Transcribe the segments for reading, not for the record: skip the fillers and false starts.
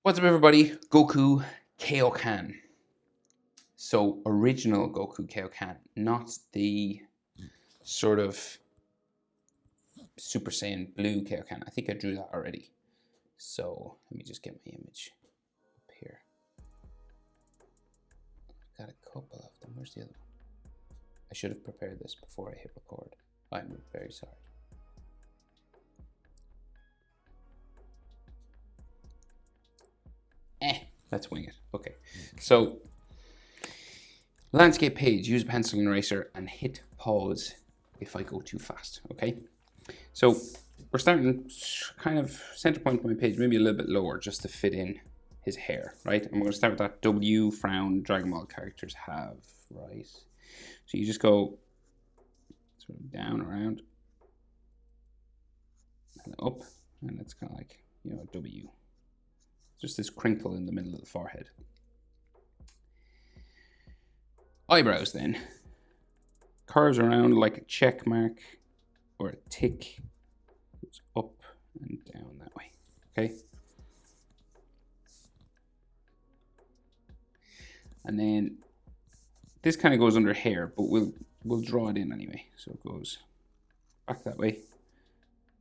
What's up, everybody? Goku Kaioken. So, original Goku Kaioken, not the sort of Super Saiyan Blue Kaioken. I think I drew that already. So, let me just get my image up here. I've got a couple of them. Where's the other one? I should have prepared this before I hit record. I'm very sorry. Let's wing it. Okay. So, landscape page, use pencil and eraser and hit pause if I go too fast, okay? So we're starting kind of center point of my page, maybe a little bit lower just to fit in his hair, right? And we're going to start with that W frown Dragon Ball characters have, right? So you just go sort of down, around, and up, and it's kind of like, you know, a W. Just this crinkle in the middle of the forehead. Eyebrows then. Curves around like a check mark or a tick. Goes up and down that way. Okay. And then this kind of goes under hair, but we'll draw it in anyway. So it goes back that way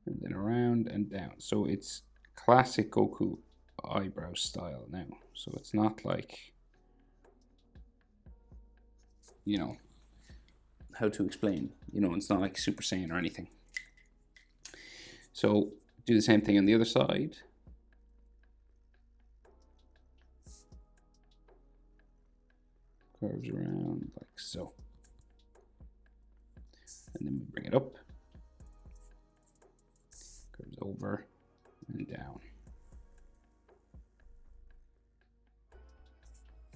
and then around and down. So it's classic Goku eyebrow style now. So it's not like, you know, how to explain, you know, it's not like Super Saiyan or anything. So do the same thing on the other side. Curves around like so. And then we bring it up. Curves over and down.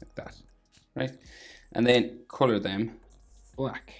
Like that, right? And then color them black.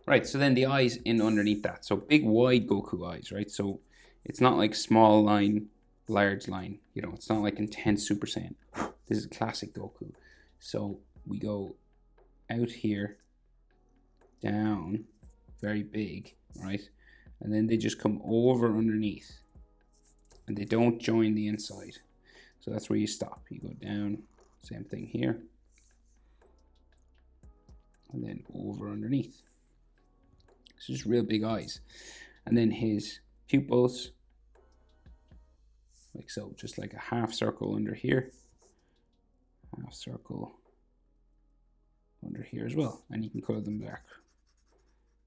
Right, so then the eyes in underneath that. So big, wide Goku eyes, right? So it's not like small line, large line. You know, it's not like intense Super Saiyan. This is classic Goku. So we go out here, down, very big, right? And then they just come over underneath. And they don't join the inside. So that's where you stop. You go down, same thing here. And then over underneath. It's just real big eyes. And then his pupils, like so, just like a half circle under here, half circle under here as well. And you can color them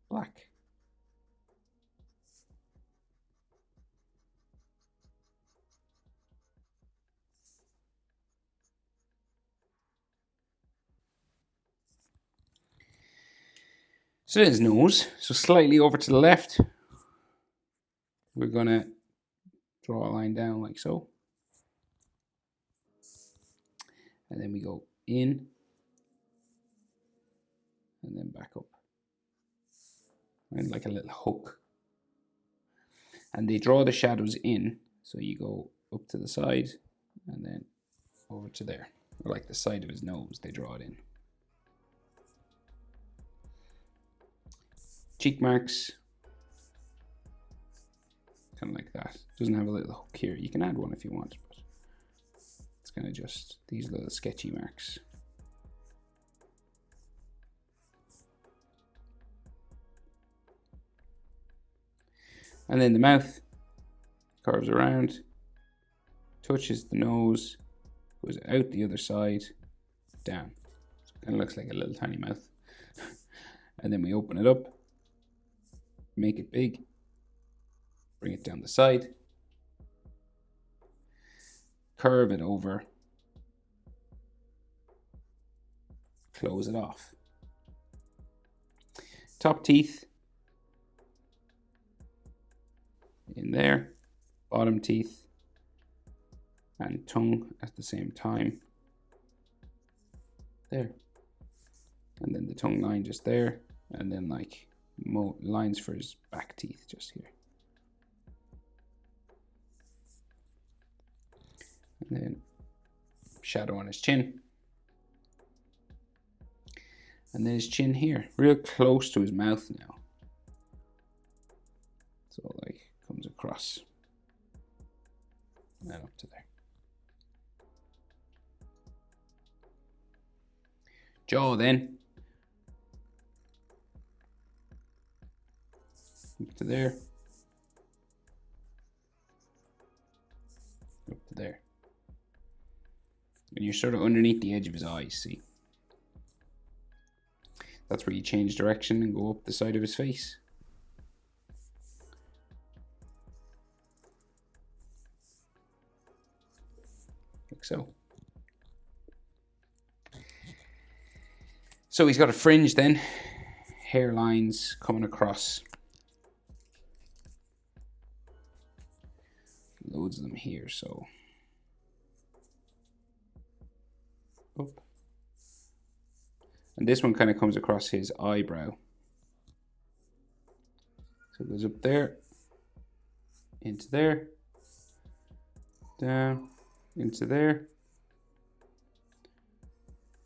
black. So there's his nose. So slightly over to the left, we're gonna draw a line down like so. And then we go in and then back up. Right, like a little hook. And they draw the shadows in. So you go up to the side and then over to there. Or like the side of his nose, they draw it in. Cheek marks, kind of like that. Doesn't have a little hook here. You can add one if you want, but it's kind of just these little sketchy marks. And then the mouth curves around, touches the nose, goes out the other side, down. So it kind of looks like a little tiny mouth. And then we open it up, make it big, Bring it down the side. Curve it over. Close it off. Top teeth in there. Bottom teeth and tongue at the same time. There. And then the tongue line just there. And then like lines for his back teeth just here. And then shadow on his chin. And then his chin here, real close to his mouth now. So like comes across. And then up to there. Jaw then. Up to there. Up to there. And you're sort of underneath the edge of his eyes, see? That's where you change direction and go up the side of his face. Like so. So he's got a fringe then. Hairlines coming across. Loads of them here, so. Up. And this one kind of comes across his eyebrow. So it goes up there, into there, down, into there,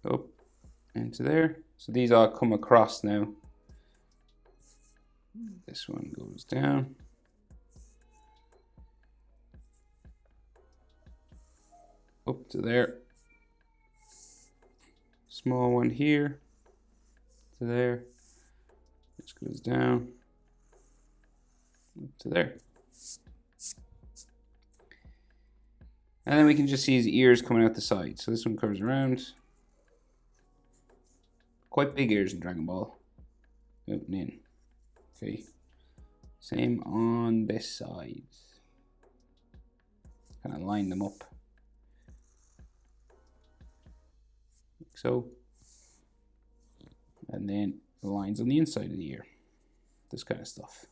up, into there. So these all come across now. This one goes down. Up to there. Small one here to there. This goes down up to there. And then we can just see his ears coming out the side. So this one curves around. Quite big ears in Dragon Ball. Out and in. Okay. Same on this side. Kind of line them up. Like so. And then the lines on the inside of the ear. This kind of stuff.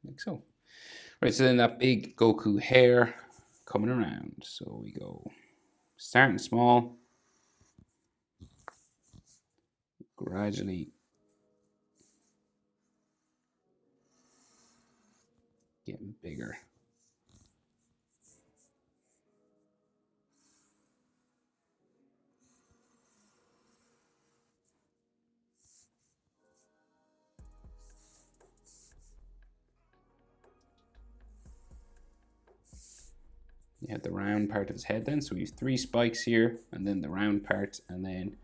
Like so. Right, so then that big Goku hair coming around. So we go starting small, gradually getting bigger. You have the round part of his head then. So we have 3 spikes here, and then the round part, and then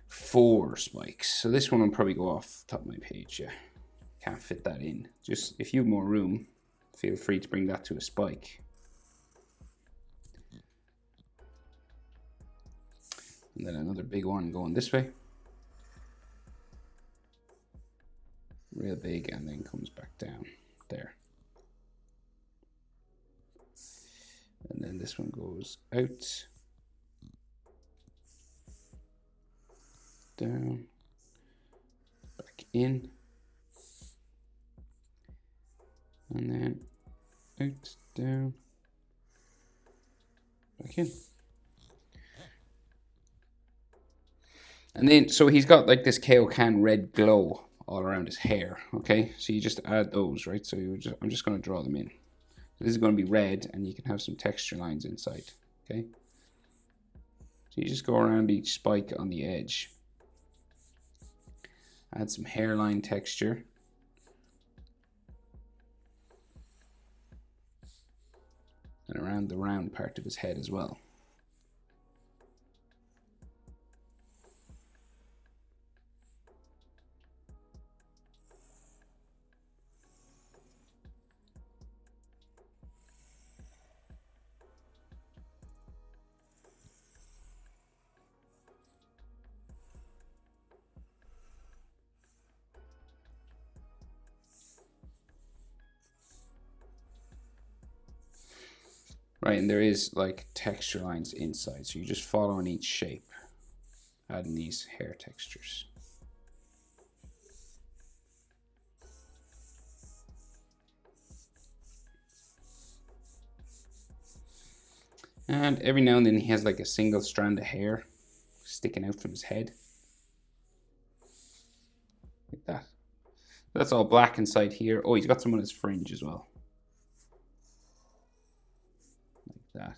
4 spikes. So this one will probably go off the top of my page, yeah. Can't fit that in. Just if you have more room, feel free to bring that to a spike. And then another big one going this way. Real big, and then comes back down there. And then this one goes out, down, back in, and then out, down, back in. And then, so he's got like this Kaioken red glow all around his hair, okay? So you just add those, right? So I'm just going to draw them in. So this is going to be red, and you can have some texture lines inside, okay? So you just go around each spike on the edge. Add some hairline texture. And around the round part of his head as well. Right, and there is like texture lines inside, so you're just following each shape, adding these hair textures. And every now and then he has like a single strand of hair sticking out from his head. Like that. That's all black inside here. Oh, he's got some on his fringe as well. Like that.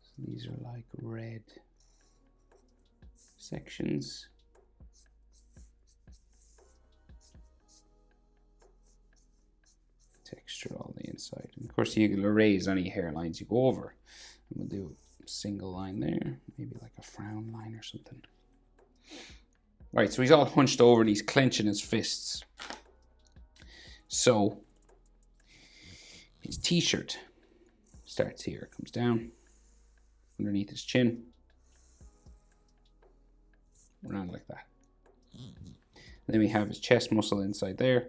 So these are like red sections. Texture all the inside. And of course, you can erase any hairlines you go over. And we'll do a single line there, maybe like a frown line or something. Right, so he's all hunched over and he's clenching his fists. So his t-shirt starts here, comes down underneath his chin, around like that. And then we have his chest muscle inside there.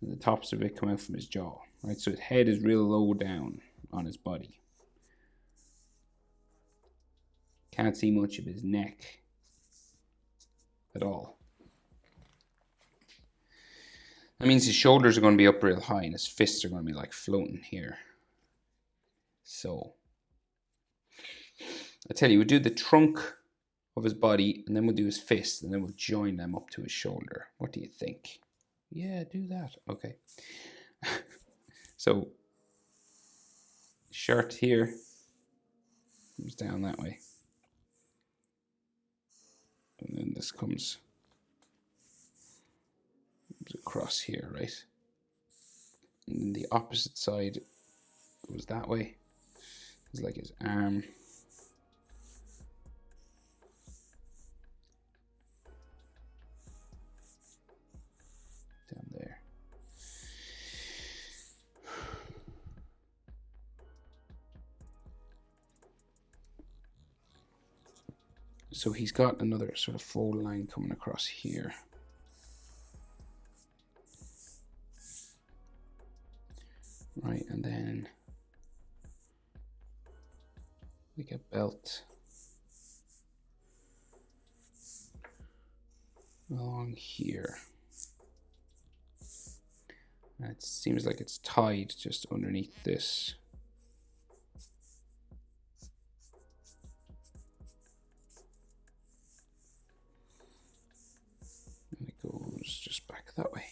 And the tops of it come out from his jaw, right? So his head is real low down on his body. Can't see much of his neck at all. That means his shoulders are going to be up real high and his fists are going to be like floating here. So, I tell you, we'll do the trunk of his body and then we'll do his fists and then we'll join them up to his shoulder. What do you think? Yeah, do that. Okay. So, shirt here comes down that way. And then this comes across here, right? And then the opposite side goes that way. It's like his arm. Down there. So he's got another sort of fold line coming across here. Right, and then like a belt along here. And it seems like it's tied just underneath this. And it goes just back that way.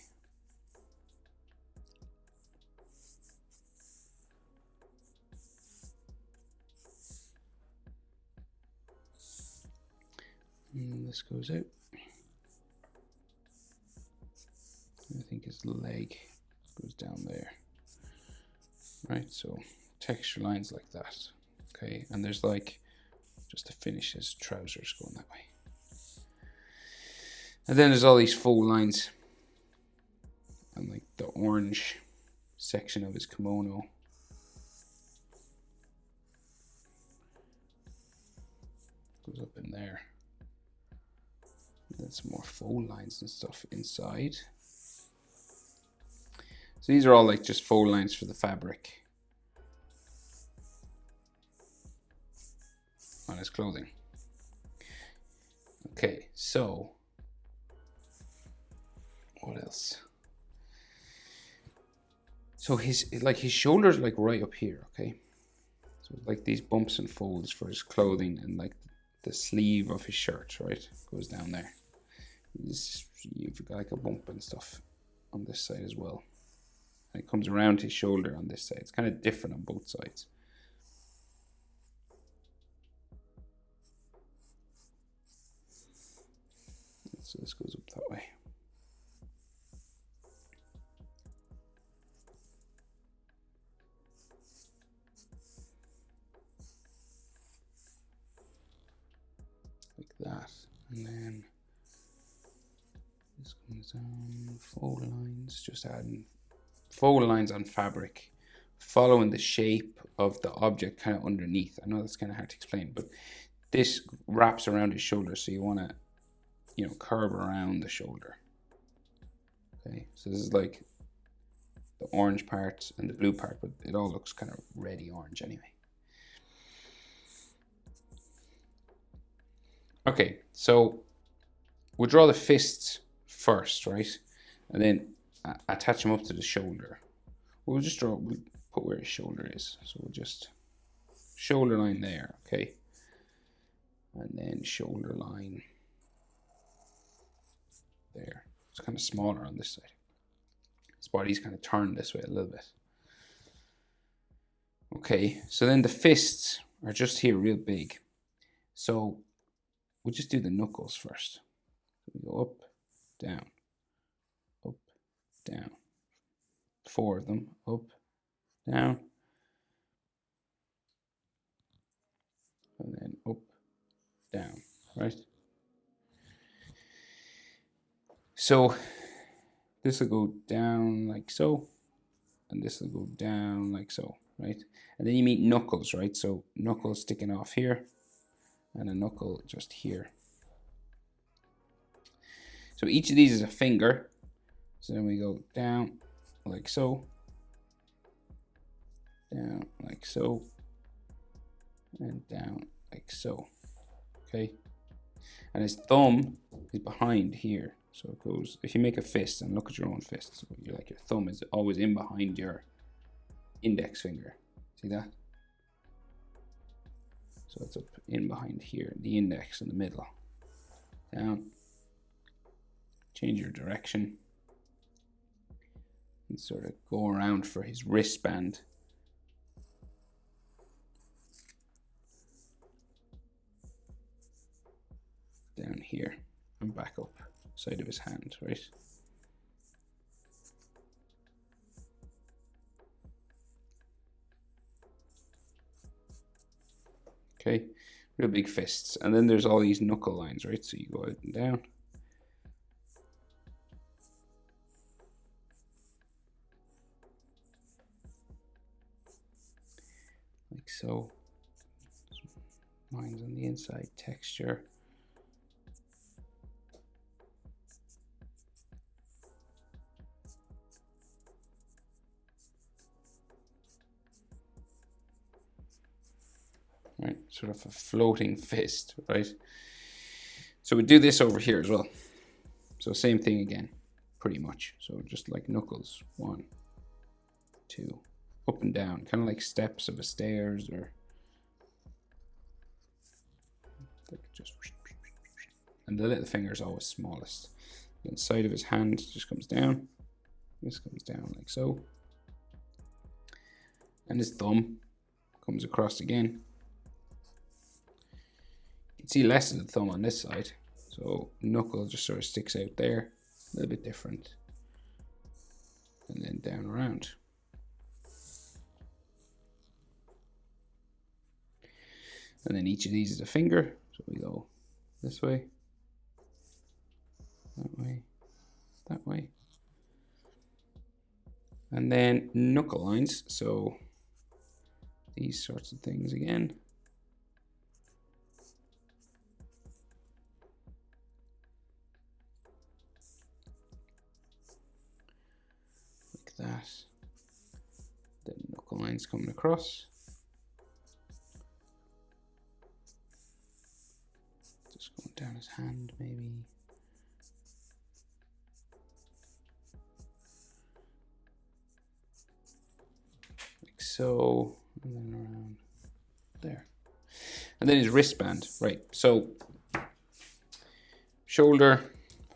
And this goes out. I think his leg goes down there. Right, so texture lines like that. Okay, and there's like, just to finish his trousers going that way. And then there's all these fold lines. And like the orange section of his kimono. Goes up in there. And then some more fold lines and stuff inside. So these are all like just fold lines for the fabric on his clothing. Okay, so what else? So his shoulders like right up here, okay? So like these bumps and folds for his clothing and like the sleeve of his shirt, right? Goes down there. You've got like a bump and stuff on this side as well. And it comes around his shoulder on this side. It's kind of different on both sides. So this goes up that way. Like that. And then this comes down, fold lines, just adding fold lines on fabric following the shape of the object kind of underneath. I know that's kind of hard to explain, but this wraps around his shoulder, so you want to, you know, curve around the shoulder. Okay, so this is like the orange part and the blue part, but it all looks kind of reddy orange anyway. Okay, so we'll draw the fists first, right? And then attach them up to the shoulder. We'll put where his shoulder is. So we'll just shoulder line there, okay? And then shoulder line there. It's kind of smaller on this side. His body's kind of turned this way a little bit. Okay, so then the fists are just here real big. So we'll just do the knuckles first. We go up, down, up, down. 4 of them, up, down, and then up, down, right? So this will go down like so, and this will go down like so, right? And then you meet knuckles, right? So knuckles sticking off here, and a knuckle just here. So each of these is a finger. So then we go down like so, down like so, and down like so, okay? And his thumb is behind here. So it goes, if you make a fist and look at your own fist, so you're like, your thumb is always in behind your index finger. See that? So it's up in behind here, the index in the middle. Down. Change your direction. And sort of go around for his wristband. Down here and back up, side of his hand, right? Okay, real big fists. And then there's all these knuckle lines, right? So you go out and down. Like so. Lines on the inside, texture. Right, sort of a floating fist, right? So we do this over here as well. So same thing again, pretty much. So just like knuckles, 1, 2, up and down, kind of like steps of a stairs, or like just. And the little finger is always smallest. The inside of his hand just comes down. This comes down like so. And his thumb comes across again. You can see less of the thumb on this side. So knuckle just sort of sticks out there, a little bit different. And then down around. And then each of these is a finger. So we go this way, that way, that way. And then knuckle lines. So these sorts of things again. Like that. Then knuckle lines coming across. Just going down his hand, maybe. Like so, and then around there. And then his wristband, right? So shoulder,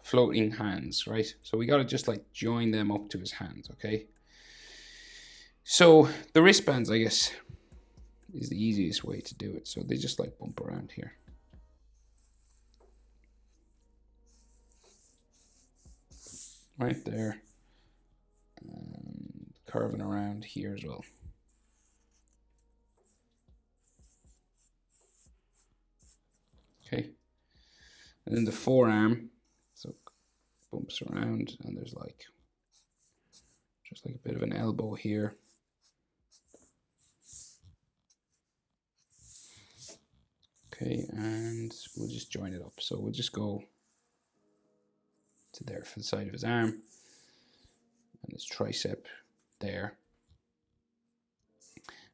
floating hands, right? So we got to just like join them up to his hands, okay? So the wristbands, I guess, is the easiest way to do it. So they just like bump around here. Right there. And curving around here as well. Okay. And then the forearm, so bumps around, and there's like just like a bit of an elbow here. Okay, and we'll just join it up. So we'll just go to there for the side of his arm, and his tricep there,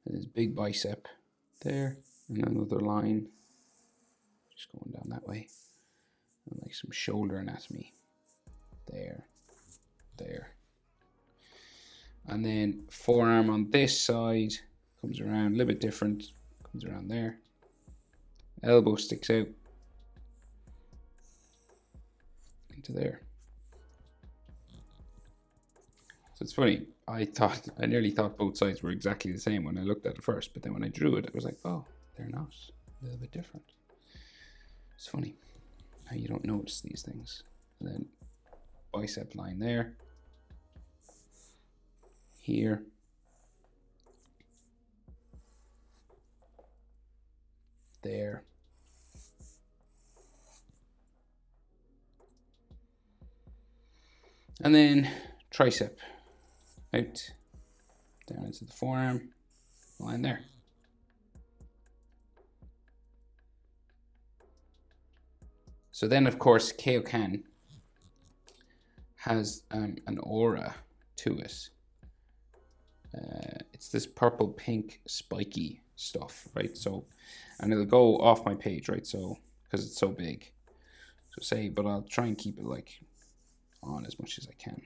and his big bicep there, and another line just going down that way, and like some shoulder anatomy there, and then forearm on this side comes around a little bit different, comes around there, elbow sticks out into there. So it's funny, I nearly thought both sides were exactly the same when I looked at it first, but then when I drew it, I was like, oh, they're not, a little bit different. It's funny how you don't notice these things. And then bicep line there, here, there, and then tricep out, down into the forearm, line there. So then, of course, Kaioken has an aura to it. It's this purple pink spiky stuff, right? So, and it'll go off my page, right? So, because it's so big. So say, but I'll try and keep it like on as much as I can.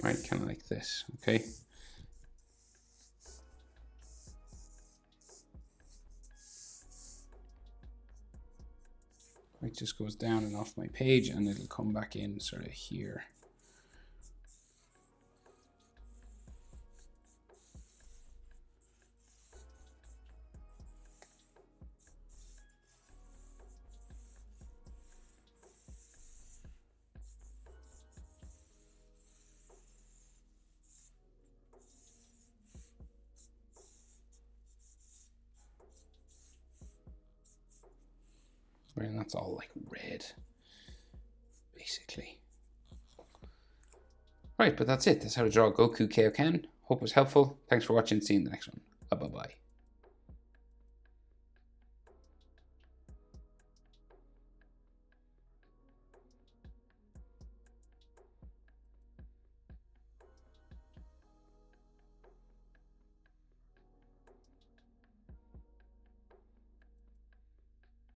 Right, kind of like this, okay? It just goes down and off my page, and it'll come back in sort of here. Right, and that's all like red, basically. Right, but that's it. That's how to draw Goku Kaioken. Hope it was helpful. Thanks for watching. See you in the next one. Bye-bye.